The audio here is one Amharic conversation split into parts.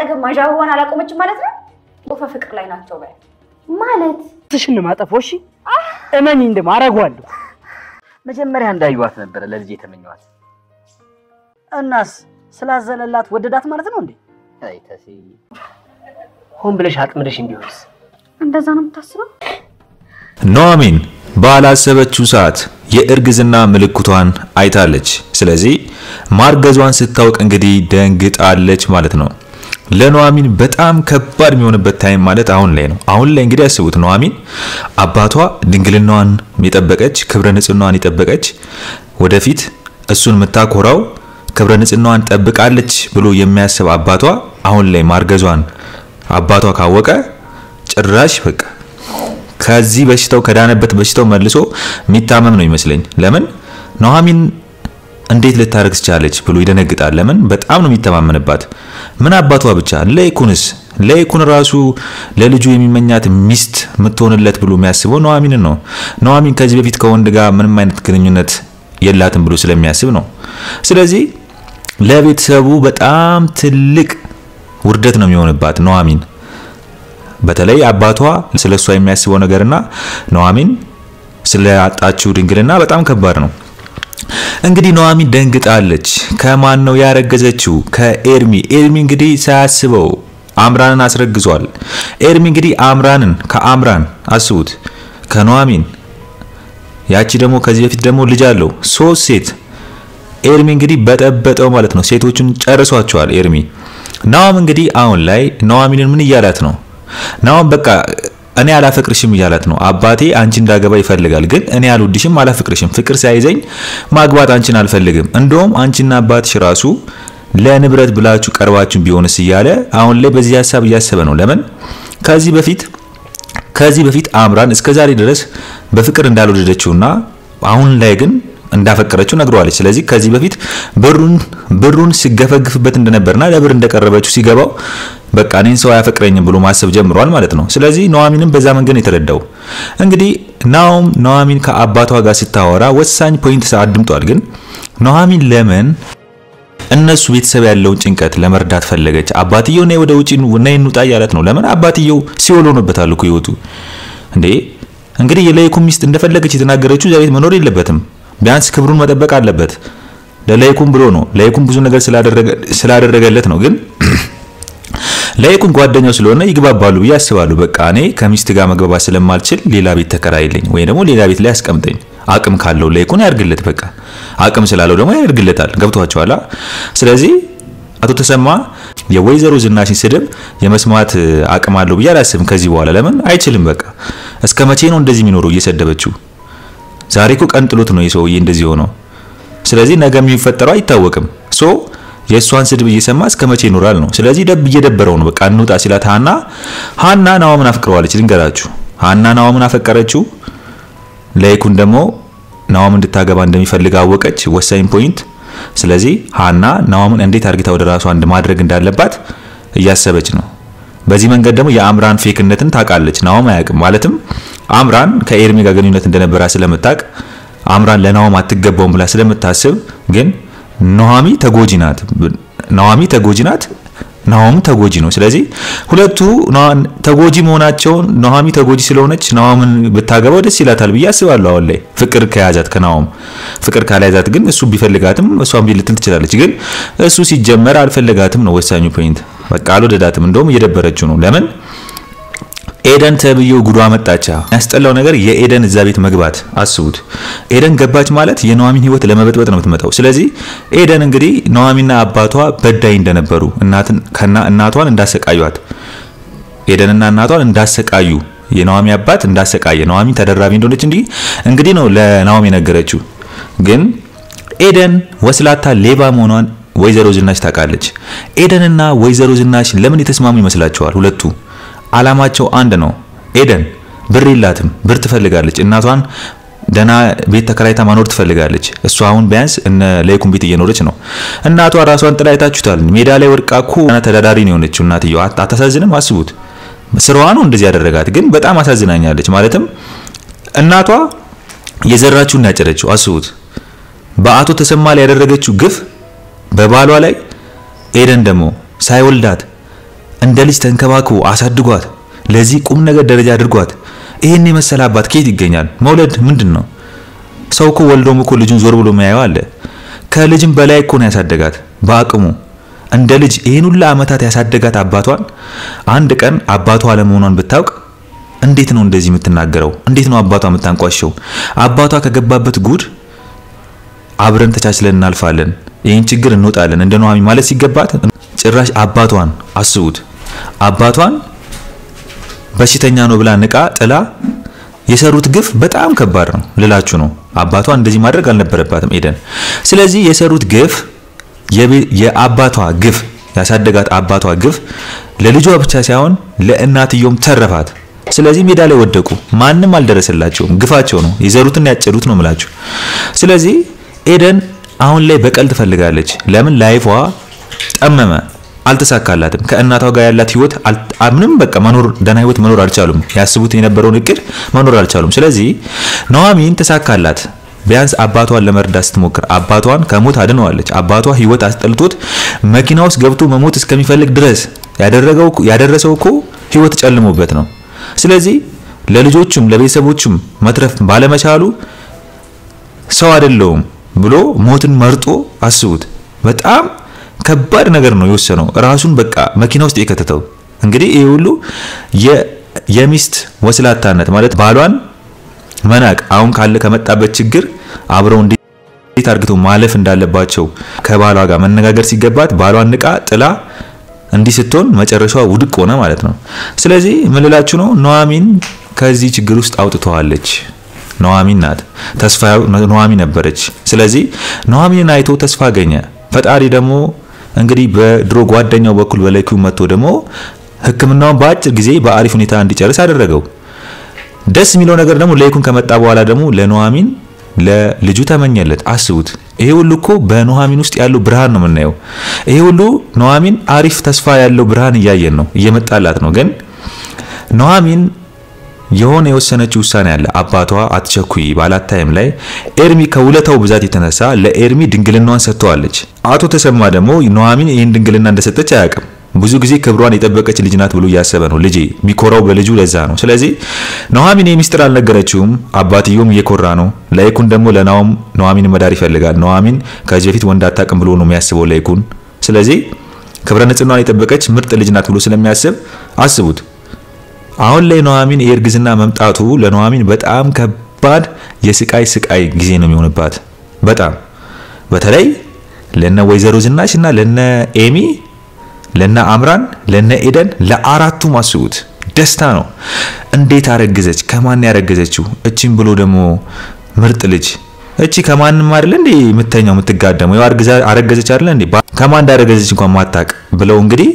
አጠገብ ማጃዋን አላቆመችም ማለት ነው ወፈ ፍቅር ላይ ናቸው በይ ማለት ትሽን ማጠፎሽ እመኝ እንደማረጋዋለሁ መጀመሪያ እንዳይዋት ነበር ለልጅ የተመኘዋት እናስ ስላዘለላት ወደዳት ማለት ነው እንዴ አይ ተሲ ሆን ብለሽ አጥምደሽ እንዲሆንስ እንደዛ ነው የምታስበው ኑሐሚን ባላሰበችው ሰዓት የእርግዝና ምልክቷን አይታለች ስለዚህ ማርገዟን ስታውቅ እንግዲህ ደንግጣለች ማለት ነው ለኑሐሚን በጣም ከባድ የሚሆንበት ታይም ማለት አሁን ላይ እንግዲህ አስቡት ኑሐሚን አባቷ ድንግልናዋን የጠበቀች ክብረ ንጽህናዋን የጠበቀች ወደፊት እሱን መታኮራው ክብረ ንጽህናዋን ጠብቃለች ብሎ የሚያስብ አባቷ አሁን ላይ ማርገዟን አባቷ ካወቀ ጭራሽ በቃ ከዚህ በሽታው ከዳነበት በሽታው መልሶ ሚታመም ነው ይመስለኝ ለምን ኑሐሚን እንዴት ልታረግስ ቻለች ብሎ ይደነግጣል ለምን በጣም ነው የሚተማመንባት ምን አባቷ ብቻ ለይኩን ራሱ ለልጁ የሚመኛት ሚስት ምትሆንለት ብሎ የሚያስበው ኑሐሚን ነው ኑሐሚን ከዚህ በፊት ከወንድ ጋር ምንም አይነት ግንኙነት የላትም ብሎ ስለሚያስብ ነው ስለዚህ ለቤተሰቡ በጣም ትልቅ ውርደት ነው የሚሆንባት ኑሐሚን በተለይ አባቷ ስለሷ የሚያስበው ነገርና ኑሐሚን ስለአጣችው ድንግልና በጣም ከባድ ነው እንግዲህ ኑሐሚን ደንግጣለች ከማን ነው ያረገዘችው ከኤርሚ እንግዲህ ሳያስበው አምራንን አስረግዟል ኤርሚ እንግዲህ ከአምራን አስቡት ከኑሐሚን ያቺ ደግሞ ከዚህ በፊት ደግሞ ልጅ አለው 3 ሴት ኤርሚ እንግዲህ በጠበጠው ማለት ነው ሴቶቹን ጨርሷቸዋል ኤርሚ ናም እንግዲህ አሁን ላይ ኑሐሚንን ምን ይያላት ነው ናም በቃ እኔ አላፈቅርሽም ይያላት ነው አባቴ አንቺ እንዳገባ ይፈልጋል ግን እኔ አልወድሽም አላፈቅርሽም ፍቅር ሳይዘኝ ማግባት አንቺን አልፈልግም እንደውም አንቺና አባትሽ ራሱ ለንብረት ብላችሁ ቀርባችሁ ቢሆንስ ይያለ አሁን ላይ በዚህ ሐሳብ ያሰበ ነው ለምን ከዚህ በፊት አምራን እስከዛሬ ድረስ በፍቅር እንዳልወደደችውና አሁን ላይ ግን እንዳፈቀረችው ነግሯለች ስለዚህ ከዚህ በፊት ብሩን ሲገፈግፍበት እንደነበርና ለብር እንደቀረበችው ሲገባው በቃ እኔን ሰው ያፈቅረኝም ብሎ ማሰብ ጀምሯል ማለት ነው ስለዚህ ኑሐሚንም በዛ መንገድ የተረዳው እንግዲህ ኑሐሚን ከአባቷ ጋር ስታወራ ወሳኝ ፖይንት አድምጧል ግን ኑሐሚን ለምን እነሱ ቤተሰብ ያለው ጭንቀት ለመርዳት ፈለገች አባትየው ነው ወደ ውጪ ነይ እንውጣ ያላት ነው ለምን አባትየው ሲወሎ ነበታል እኮ ይወጡ እንዴ እንግዲህ የለይኩም ሚስት እንደፈለገች የተናገረችው ዛሬት መኖር የለበትም ቢያንስ ክብሩን መጠበቅ አለበት ለለይኩም ብሎ ነው ለይኩም ብዙ ነገር ስላደረገለት ነው ግን ለይኩን ጓደኛው ስለሆነ ይግባባሉ ያስባሉ በቃ እኔ ከሚስት ጋር መግባባት ስለማልችል ሌላ ቤት ተከራይልኝ ወይ ደግሞ ሌላ ቤት ላይ አስቀምጠኝ አቅም ካለው ለይኩን ያርግለት በቃ አቅም ስላለው ደግሞ ያርግለታል ገብቷቸዋል ስለዚህ አቶ ተሰማ የወይዘሮ ዝናሽን ስድብ የመስማት አቅም አለው በያላስብም ከዚህ በኋላ ለምን አይችልም በቃ እስከመቼ ነው እንደዚህ የሚኖረው እየሰደበችው ዛሬ እኮ ቀንጥሎት ነው የሰውዬ እንደዚህ ሆኖ ስለዚህ ነገ የሚፈጠረው አይታወቅም የሷን ስድብ እየሰማ እስከመቼ ይኖራል ነው ስለዚህ እየደበረው ነው በቃ እንውጣ ሲላት ሃና ኑሐሚን አፍቅረዋለች ልንገራችሁ ሃና ኑሐሚን አፈቀረችው ለይኩን ደግሞ ኑሐሚን እንድታገባ እንደሚፈልግ አወቀች ወሳኝ ፖይንት ስለዚህ ሃና ኑሐሚን እንዴት አርግታ ወደ ራሷ ማድረግ እንዳለባት እያሰበች ነው በዚህ መንገድ ደግሞ የአምራን ፌክነትን ታቃለች ኑሐሚን አያውቅም ማለትም አምራን ከኤርሚ ጋር ግንኙነት እንደነበረ ስለምታቅ አምራን ለኑሐሚን አትገባውም ብላ ስለምታስብ ግን ኑሐሚን ተጎጂ ናት ኑሐሚን ተጎጂ ነው ስለዚህ ሁለቱ ተጎጂ መሆናቸው ኑሐሚን ተጎጂ ስለሆነች ኑሐሚን ብታገባው ደስ ይላታል በያስባሉ አሁን ላይ ፍቅር ከያዛት ከኑሐሚን ፍቅር ካላያዛት ግን እሱ ቢፈልጋትም እሷም ቢልትል ትችላለች ግን እሱ ሲጀመር አልፈልጋትም ነው ወሳኙ ፖይንት በቃ አልወደዳትም እንደውም እየደበረችው ነው ለምን ኤደን ተብየው ጉዷ መጣቻ ያስጠላው ነገር የኤደን እዛ ቤት መግባት አስቡት ኤደን ገባች ማለት የኑሐሚን ህይወት ለመበጥበጥ ነው የምትመጣው ስለዚህ ኤደን እንግዲህ ኑሐሚንና አባቷ በዳይ እንደነበሩ እናቷን እንዳሰቃዩት ኤደንና እናቷን እንዳሰቃዩ የኑሐሚን አባት እንዳሰቃየ ኑሐሚን ተደራቢ እንደሆነች እንግዲህ ነው ለኑሐሚን ነገረችው ግን ኤደን ወስላታ ሌባ መሆኗን ወይዘሮ ዝናሽ ታውቃለች ኤደንና ወይዘሮ ዝናሽ ለምን የተስማሙ ይመስላችኋል ሁለቱ አላማቸው አንድ ነው ኤደን ብር ይላትም ብር ትፈልጋለች እናቷን ደና ቤት ተከራይታ ማኖር ትፈልጋለች እሷ አሁን ቢያንስ እነ ለይኩን ቤት እየኖረች ነው እናቷ ራሷን ጥላይታችሁታል ሜዳ ላይ ወርቃኩ ተዳዳሪ ነው የሆነችው እናትየው አታሳዝንም አስቡት ስራዋ ነው እንደዚህ ያደረጋት ግን በጣም አሳዝናኛለች ማለትም እናቷ የዘራችውን ያጨረችው አስቡት በአቶ ተሰማ ላይ ያደረገችው ግፍ በባሏ ላይ ኤደን ደግሞ ሳይወልዳት እንደ ልጅ ተንከባክቦ አሳድጓት ለዚህ ቁም ነገር ደረጃ አድርጓት ይሄን የመሰለ አባት ከየት ይገኛል? መውለድ ምንድነው? ሰው እኮ ወልዶም እኮ ልጁን ዞር ብሎ ማያየው አለ። ከልጅም በላይ እኮ ነው ያሳደጋት በአቅሙ እንደ ልጅ ይሄን ሁሉ አመታት ያሳደጋት አባቷን አንድ ቀን አባቷ አለመሆኗን ብታውቅ እንዴት ነው እንደዚህ የምትናገረው? እንዴት ነው አባቷ የምታንቋሸው? አባቷ ከገባበት ጉድ አብረን ተቻችለን እናልፋለን፣ ይሄን ችግር እንወጣለን እንደ ኑሐሚን ማለት ሲገባት ጭራሽ አባቷን አስቡት። አባቷን በሽተኛ ነው ብላ ንቃ ጥላ የሰሩት ግፍ በጣም ከባድ ነው ልላችሁ ነው። አባቷ እንደዚህ ማድረግ አልነበረባትም ኤደን። ስለዚህ የሰሩት ግፍ የአባቷ ግፍ ያሳደጋት አባቷ ግፍ ለልጇ ብቻ ሳይሆን ለእናትየውም ተረፋት። ስለዚህ ሜዳ ላይ ወደቁ። ማንም አልደረሰላቸውም። ግፋቸው ነው የዘሩትን ያጨዱት ነው ማለት። ስለዚህ ኤደን አሁን ላይ በቀል ትፈልጋለች። ለምን ላይፏ ጠመመ፣ አልተሳካላትም። ከእናቷ ጋር ያላት ህይወት ምንም በቃ መኖር ደና ህይወት መኖር አልቻሉም። ያስቡት የነበረውን እቅድ መኖር አልቻሉም። ስለዚህ ኑሐሚን ተሳካላት። ቢያንስ አባቷን ለመርዳት ስትሞክር አባቷን ከሞት አድነዋለች። አባቷ ህይወት አስጠልቶት መኪና ውስጥ ገብቶ መሞት እስከሚፈልግ ድረስ ያደረሰው እኮ ህይወት ጨልሞበት ነው። ስለዚህ ለልጆቹም ለቤተሰቦቹም መትረፍ ባለመቻሉ ሰው አይደለም ብሎ ሞትን መርጦ አስቡት። በጣም ከባድ ነገር ነው የወሰነው። ራሱን በቃ መኪና ውስጥ የከተተው እንግዲህ ይሄ ሁሉ የሚስት ወስላታነት ማለት ባሏን መናቅ አሁን ካለ ከመጣበት ችግር አብረው እንዴት አርግተው ማለፍ እንዳለባቸው ከባሏ ጋር መነጋገር ሲገባት ባሏን ንቃ ጥላ እንዲህ ስትሆን መጨረሻዋ ውድቅ ሆነ ማለት ነው። ስለዚህ ምን ልላችሁ ነው? ኑሐሚን ከዚህ ችግር ውስጥ አውጥተዋለች። ኑሐሚን ናት ተስፋው ኑሐሚን ነበረች። ስለዚህ ኑሐሚንን አይቶ ተስፋ አገኘ። ፈጣሪ ደግሞ እንግዲህ በድሮ ጓደኛው በኩል በላይኩ መጥቶ ደግሞ ህክምናውን በአጭር ጊዜ በአሪፍ ሁኔታ እንዲጨርስ አደረገው። ደስ የሚለው ነገር ደግሞ ላይኩን ከመጣ በኋላ ደግሞ ለኑሐሚን ለልጁ ተመኘለት። አስቡት ይሄ ሁሉ እኮ በኑሐሚን ውስጥ ያለው ብርሃን ነው የምናየው። ይሄ ሁሉ ኑሐሚን አሪፍ ተስፋ ያለው ብርሃን እያየን ነው እየመጣላት ነው። ግን ኑሐሚን የሆነ የወሰነችው ውሳኔ አለ። አባቷ አትቸኩይ ባላት ታይም ላይ ኤርሚ ከውለታው ብዛት የተነሳ ለኤርሚ ድንግልናዋን ሰጥተዋለች። አቶ ተሰማ ደግሞ ኑሐሚን ይሄን ድንግልና እንደሰጠች አያውቅም። ብዙ ጊዜ ክብሯን የጠበቀች ልጅ ናት ብሎ ያሰበ ነው ልጅ ሚኮራው በልጁ ለዛ ነው። ስለዚህ ኑሐሚን የሚስጥር አልነገረችውም። አባትየውም እየኮራ ነው። ላይኩን ደግሞ ለናውም ኑሐሚን መዳር ይፈልጋል። ኑሐሚን ከዚህ በፊት ወንድ አታውቅም ብሎ ነው የሚያስበው ላይኩን። ስለዚህ ክብረ ንጽህናዋን የጠበቀች ምርጥ ልጅ ናት ብሎ ስለሚያስብ አስቡት አሁን ላይ ኑሐሚን የእርግዝና መምጣቱ ለኑሐሚን በጣም ከባድ የስቃይ ጊዜ ነው የሚሆንባት። በጣም በተለይ ለነ ወይዘሮ ዝናሽና ለነ ኤሚ ለነ አምራን ለነ ኤደን ለአራቱም አስቡት ደስታ ነው። እንዴት አረገዘች? ከማን ያረገዘችው? እቺን ብሎ ደግሞ ምርጥ ልጅ እቺ ከማንንም አይደል እንዴ የምትተኛው የምትጋደመው? ያው አረገዘች አይደል እንዴ? ከማን እንዳረገዘች እንኳን ማታቅ ብለው እንግዲህ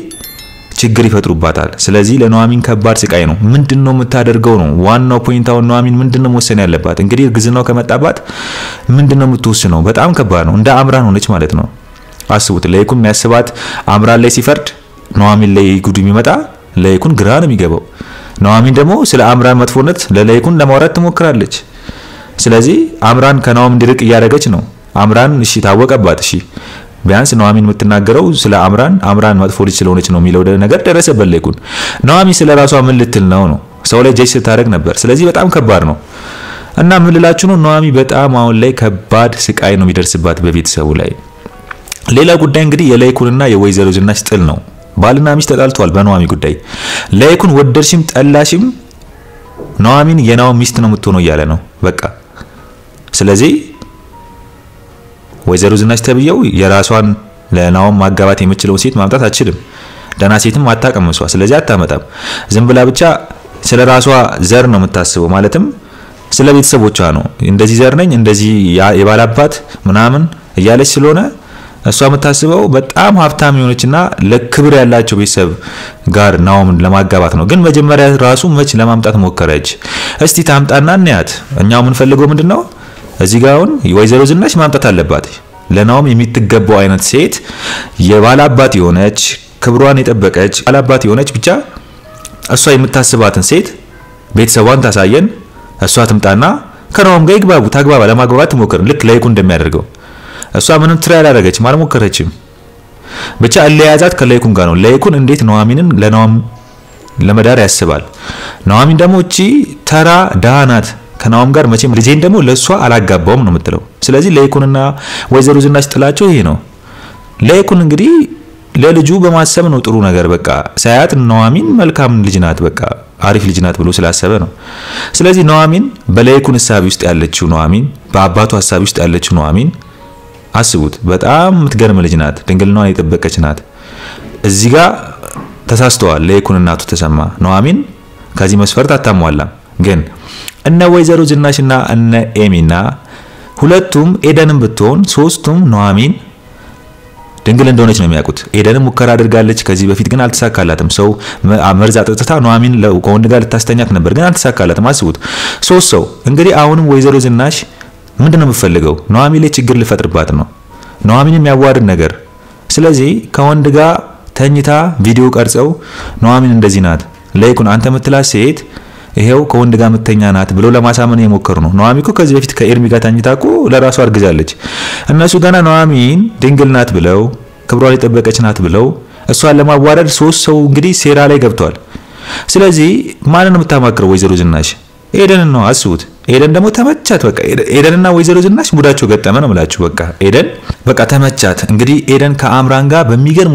ችግር ይፈጥሩባታል። ስለዚህ ለኑሐሚን ከባድ ስቃይ ነው። ምንድነው የምታደርገው ነው ዋናው ፖይንታው። ኑሐሚን ምንድነው መወሰን ያለባት? እንግዲህ እርግዝናው ከመጣባት ምንድነው የምትወስነው? በጣም ከባድ ነው። እንደ አምራን ሆነች ማለት ነው። አስቡት ላይኩን የሚያስባት አምራን ላይ ሲፈርድ ኑሐሚን ላይ ጉድ የሚመጣ ላይኩን ግራ ነው የሚገባው። ኑሐሚን ደግሞ ስለ አምራን መጥፎነት ለላይኩን ለማውራት ትሞክራለች። ስለዚህ አምራን ከናውም እንዲርቅ እያደረገች ነው። አምራን እሺ ታወቀባት። እሺ ቢያንስ ኑሐሚን የምትናገረው ስለ አምራን መጥፎ ልጅ ስለሆነች ነው የሚለው ነገር ደረሰበት ላይኩን። ኑሐሚን ስለራሷ ምን ልትል ነው? ሰው ላይ ጀጅ ስታደርግ ነበር። ስለዚህ በጣም ከባድ ነው እና ምን ልላችሁ ነው ኑሐሚን በጣም አሁን ላይ ከባድ ስቃይ ነው የሚደርስባት በቤተሰቡ ላይ። ሌላ ጉዳይ እንግዲህ የላይኩንና የወይዘሮ ዝናሽ ጥል ነው። ባልና ሚስት ተጣልተዋል በኑሐሚን ጉዳይ። ላይኩን ወደድሽም ጠላሽም ኑሐሚን የናው ሚስት ነው የምትሆነው እያለ ነው በቃ። ስለዚህ ወይዘሮ ዝናሽ ተብየው የራሷን ለናውም ማጋባት የምትችለው ሴት ማምጣት አትችልም። ደና ሴትም አታቀምሷ። ስለዚህ አታመጣም። ዝም ብላ ብቻ ስለራሷ ዘር ነው የምታስበው። ማለትም ስለ ቤተሰቦቿ ነው። እንደዚህ ዘር ነኝ እንደዚህ የባላባት ምናምን እያለች ስለሆነ እሷ የምታስበው በጣም ሀብታም የሆነችና ለክብር ያላቸው ቤተሰብ ጋር ናውም ለማጋባት ነው። ግን መጀመሪያ ራሱ መች ለማምጣት ሞከረች። እስቲ ታምጣና እንያት። እኛው ምን ፈልገው ምንድነው እዚህ ጋር አሁን ወይዘሮ ዝናሽ ማምጣት አለባት። ለናውም የምትገባው አይነት ሴት የባላባት የሆነች ክብሯን የጠበቀች ባላባት የሆነች ብቻ እሷ የምታስባትን ሴት ቤተሰቧን ታሳየን። እሷ ትምጣና ከናውም ጋር ይግባቡ ታግባባ ለማግባባት ትሞክር ልክ ላይኩን እንደሚያደርገው። እሷ ምንም ትራይ አላደረገችም አልሞከረችም። ብቻ ለያዛት ከለይኩን ጋር ነው። ለይኩን እንዴት ኑሐሚንን ለመዳር ያስባል። ኑሐሚን ደግሞ እቺ ተራ ደሃ ናት። ከናኦም ጋር መቼም ልጄን ደግሞ ለሷ አላጋባውም ነው የምትለው። ስለዚህ ለይኩንና ወይዘሮ ዝናሽ ጥላቸው ይሄ ነው። ለይኩን እንግዲህ ለልጁ በማሰብ ነው ጥሩ ነገር በቃ ሳያት ኑሐሚን መልካም ልጅ ናት በቃ አሪፍ ልጅ ናት ብሎ ስላሰበ ነው። ስለዚህ ኑሐሚን በለይኩን ሐሳብ ውስጥ ያለችው ኑሐሚን በአባቱ ሐሳብ ውስጥ ያለችው ኑሐሚን አስቡት በጣም የምትገርም ልጅ ናት። ድንግልናዋን የጠበቀች ናት። እዚህ ጋር ተሳስተዋል ለይኩን እናቱ ተሰማ። ኑሐሚን ከዚህ መስፈርት አታሟላም። ግን እነ ወይዘሮ ዝናሽና እነ ኤሚና ሁለቱም ኤደንም ብትሆን ሶስቱም ኑሐሚን ድንግል እንደሆነች ነው የሚያውቁት። ኤደንም ሙከራ አድርጋለች ከዚህ በፊት ግን አልተሳካላትም። ሰው መርዝ አጥጥታ ኑሐሚን ከወንድ ጋር ልታስተኛት ነበር ግን አልተሳካላትም። አስቡት ሶስት ሰው እንግዲህ አሁንም ወይዘሮ ዝናሽ ምንድነው የምትፈልገው? ኑሐሚን ላይ ችግር ልፈጥርባት ነው። ኑሐሚን የሚያዋርድ ነገር። ስለዚህ ከወንድ ጋር ተኝታ ቪዲዮ ቀርጸው ኑሐሚን እንደዚህ ናት ለይኩን አንተ የምትላት ሴት ይሄው ከወንድ ጋር መተኛ ናት ብሎ ለማሳመን የሞከሩ ነው። ኑሐሚን እኮ ከዚህ በፊት ከኤርሚ ጋር ተኝታ እኮ ለራሷ አርግዛለች። እነሱ ገና ኑሐሚን ድንግል ናት ብለው ክብሯን የጠበቀች ናት ብለው እሷን ለማዋረድ ሶስት ሰው እንግዲህ ሴራ ላይ ገብቷል። ስለዚህ ማንን ነው የምታማክረው? ወይዘሮ ዝናሽ ኤደንን ነው። አስቡት ኤደን ደግሞ ተመቻት። በቃ ኤደንና ወይዘሮ ዝናሽ ሙዳቸው ገጠመ ነው የምላችሁ። በቃ ኤደን በቃ ተመቻት። እንግዲህ ኤደን ከአምራን ጋር በሚገርም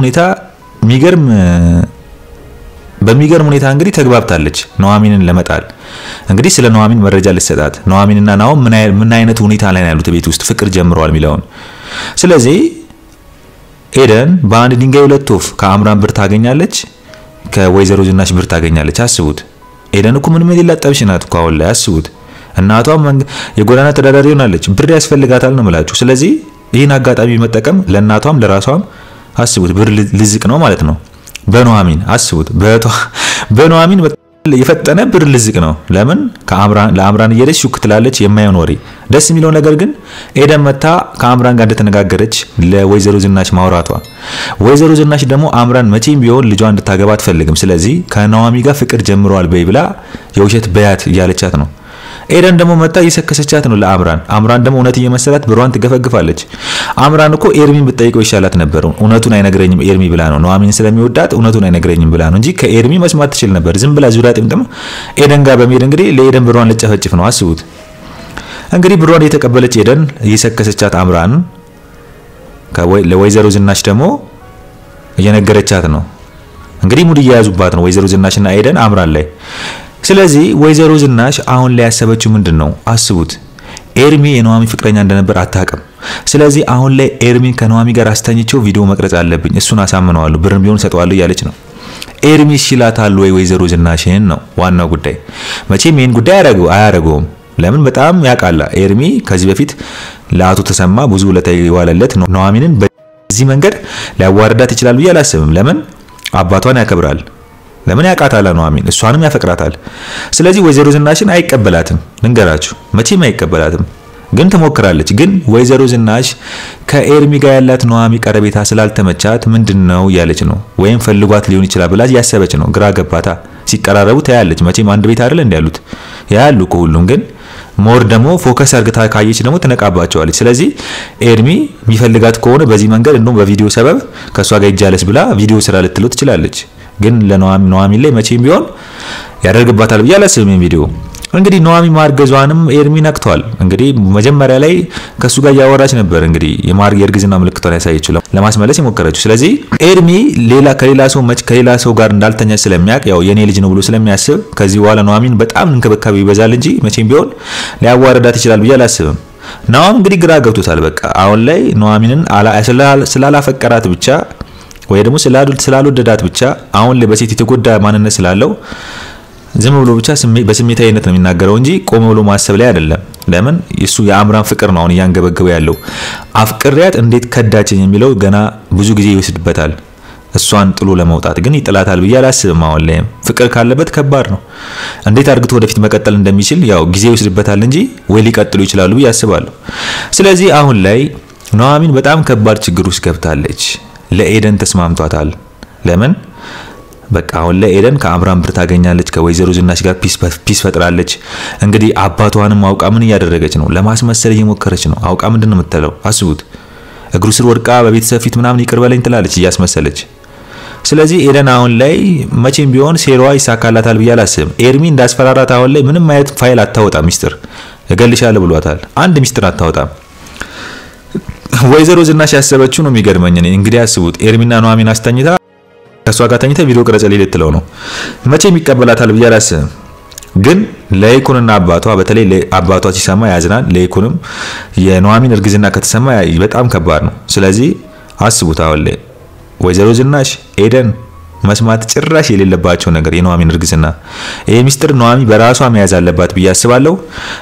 ሁኔታ እንግዲህ ተግባብታለች ኑሐሚንን ለመጣል። እንግዲህ ስለ ኑሐሚን መረጃ ልትሰጣት ኑሐሚንና ናኦም ምን አይነት ሁኔታ ላይ ያሉት ቤት ውስጥ ፍቅር ጀምረዋል ሚለውን። ስለዚህ ኤደን በአንድ ድንጋይ ሁለት ወፍ ከአምራን ብር ታገኛለች፣ ከወይዘሮ ዝናሽ ብር ታገኛለች። አስቡት ኤደን እኮ ምንም የሌላት ጠብሽ ናት እኮ አሁን ላይ አስቡት። እናቷም የጎዳና ተዳዳሪ ሆናለች፣ ብር ያስፈልጋታል ነው የምላችሁ። ስለዚህ ይህን አጋጣሚ መጠቀም ለእናቷም ለራሷም አስቡት ብር ልዝቅ ነው ማለት ነው። በኑሐሚን አስቡት በኑሐሚን የፈጠነ ብር ልዝቅ ነው። ለምን ለአምራን እየሄደች ሹክ ትላለች የማይሆን ወሬ። ደስ የሚለው ነገር ግን ኤደን መታ ከአምራን ጋር እንደተነጋገረች ለወይዘሮ ዝናሽ ማውራቷ። ወይዘሮ ዝናሽ ደግሞ አምራን መቼም ቢሆን ልጇ እንድታገባ አትፈልግም። ስለዚህ ከኑሐሚን ጋር ፍቅር ጀምረዋል በይ ብላ የውሸት በያት እያለቻት ነው። ኤደን ደግሞ መጣ እየሰከሰቻት ነው ለአምራን። አምራን ደግሞ እውነት እየመሰላት ብሯን ትገፈግፋለች። አምራን እኮ ኤርሚን ብትጠይቀው ይሻላት ነበር። እውነቱን አይነግረኝም ኤርሚ ብላ ነው ኑሐሚን ስለሚወዳት እውነቱን አይነግረኝም ብላ ነው እንጂ ከኤርሚ መስማት ትችል ነበር። ዝም ብላ ዙሪያ ጥምጥም ኤደን ጋር በመሄድ እንግዲህ ለኤደን ብሯን ልጨፈጭፍ ነው። አስቡት እንግዲህ ብሯን የተቀበለች ኤደን እየሰከሰቻት አምራን ለወይዘሮ ዝናሽ ደግሞ እየነገረቻት ነው። እንግዲህ ሙድ እየያዙባት ነው ወይዘሮ ዝናሽና ኤደን አምራን ላይ። ስለዚህ ወይዘሮ ዝናሽ አሁን ላይ ያሰበችው ምንድነው? አስቡት ኤርሚ የኑሐሚን ፍቅረኛ እንደነበር አታውቅም። ስለዚህ አሁን ላይ ኤርሚን ከኑሐሚን ጋር አስተኝቼው ቪዲዮ መቅረጽ አለብኝ፣ እሱን አሳምነዋለሁ፣ ብርም ቢሆን ሰጠዋለሁ እያለች ነው። ኤርሚ ይሽላታል ወይ ወይዘሮ ዝናሽን ነው ዋናው ጉዳይ። መቼም ይሄን ጉዳይ አያረገውም። ለምን? በጣም ያውቃል ኤርሚ ከዚህ በፊት ለአቶ ተሰማ ብዙ ለተዋለለት ኑሐሚንን በዚህ መንገድ ሊያዋርዳት ይችላል ብዬ አላስብም። ለምን? አባቷን ያከብራል። ለምን ያቃታል ኑሐሚን እሷንም ያፈቅራታል። ስለዚህ ወይዘሮ ዝናሽን አይቀበላትም። ልንገራችሁ መቼም አይቀበላትም። ግን ትሞክራለች። ግን ወይዘሮ ዝናሽ ከኤርሚ ጋር ያላት ኑሐሚን ቀረቤታ ስላልተመቻት ምንድነው ያለች ነው ወይም ፈልጓት ሊሆን ይችላል ብላ ያሰበች ነው። ግራ ገባታ። ሲቀራረቡ ታያለች። መቼም አንድ ቤት አይደል እንዲያሉት ያያሉ ሁሉም። ግን ሞር ደግሞ ፎከስ አርግታ ካየች ደግሞ ትነቃባቸዋለች። ስለዚህ ኤርሚ የሚፈልጋት ከሆነ በዚህ መንገድ እንደውም በቪዲዮ ሰበብ ከሷ ጋር ይጃለስ ብላ ቪዲዮ ስራ ልትለው ትችላለች። ግን ለኑሐሚን ላይ መቼም ቢሆን ያደርግባታል ብዬ አላስብም ቪዲዮ። እንግዲህ ኑሐሚን ማርገዟንም ኤርሚ ነክቷል። እንግዲህ መጀመሪያ ላይ ከሱ ጋር ያወራች ነበር። እንግዲህ የእርግዝና ምልክቷን ያሳየችው ለማስመለስ የሞከረችው። ስለዚህ ኤርሚ ከሌላ ሰው ጋር እንዳልተኛች ስለሚያውቅ ያው የኔ ልጅ ነው ብሎ ስለሚያስብ ከዚህ በኋላ ኑሐሚን በጣም እንክብካቤ ይበዛል እንጂ መቼም ቢሆን ሊያዋርዳት ይችላል ብዬ አላስብም። ናኦም እንግዲህ ግራ ገብቶታል። በቃ አሁን ላይ ኑሐሚንን ስላላፈቀራት ብቻ ወይ ደግሞ ስላልወደዳት ብቻ አሁን ላይ በሴት የተጎዳ ማንነት ስላለው ዝም ብሎ ብቻ በስሜታዊነት ነው የሚናገረው እንጂ ቆም ብሎ ማሰብ ላይ አይደለም። ለምን? እሱ የአምራን ፍቅር ነው አሁን እያንገበገበው ያለው። አፍቅሪያት እንዴት ከዳችኝ የሚለው ገና ብዙ ጊዜ ይወስድበታል። እሷን ጥሎ ለመውጣት ግን ይጥላታል ብዬ አላስብም። አሁን ላይ ፍቅር ካለበት ከባድ ነው። እንዴት አድርግቶ ወደፊት መቀጠል እንደሚችል ያው ጊዜ ይወስድበታል እንጂ ወይ ሊቀጥሉ ይችላሉ ብዬ አስባለሁ። ስለዚህ አሁን ላይ ኑሐሚን በጣም ከባድ ችግር ውስጥ ገብታለች። ለኤደን ተስማምቷታል። ለምን? በቃ አሁን ላይ ኤደን ከአምራን ብር ታገኛለች፣ ከወይዘሮ ዝናሽ ጋር ፒስ ፈጥራለች። እንግዲህ አባቷንም አውቃ ምን እያደረገች ነው? ለማስመሰል እየሞከረች ነው። አውቃ ምንድነው የምትለው? አስቡት እግሩ ስር ወድቃ በቤተሰብ ፊት ምናምን ይቅር በለኝ ትላለች እያስመሰለች። ስለዚህ ኤደን አሁን ላይ መቼም ቢሆን ሴራዋ ይሳካላታል ብዬ አላስብም። ኤርሚ እንዳስፈራራት አሁን ላይ ምንም አይነት ፋይል አታወጣም። ሚስጥር እገልሻለሁ ብሏታል። አንድ ሚስጥር አታወጣም። ወይዘሮ ዝናሽ ያሰበችው ነው የሚገርመኝ። እንግዲህ አስቡት ኤርሚና ኑሐሚን አስተኝታ ከሷ ጋር ተኝታ ቪዲዮ ቅረጽልኝ ልትለው ነው። መቼም ይቀበላታል ብዬ አላስብም። ግን ለይኩንና አባቷ በተለይ አባቷ ሲሰማ ያዝናል። ለይኩንም የኑሐሚን እርግዝና ከተሰማ በጣም ከባድ ነው። ስለዚህ አስቡት አሁን ላይ ወይዘሮ ዝናሽ ኤደን መስማት ጭራሽ የሌለባቸው ነገር የኑሐሚን እርግዝና። ይሄ ሚስጥር ኑሐሚን በራሷ መያዝ አለባት ብዬ አስባለሁ።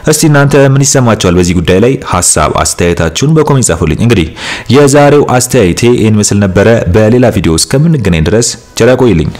እስቲ እናንተ ምን ይሰማችኋል በዚህ ጉዳይ ላይ? ሐሳብ አስተያየታችሁን በኮሜንት ጻፉልኝ። እንግዲህ የዛሬው አስተያየቴ ይህን ምስል ነበረ። በሌላ ቪዲዮ እስከምንገናኝ ድረስ ቸር ቆዩልኝ።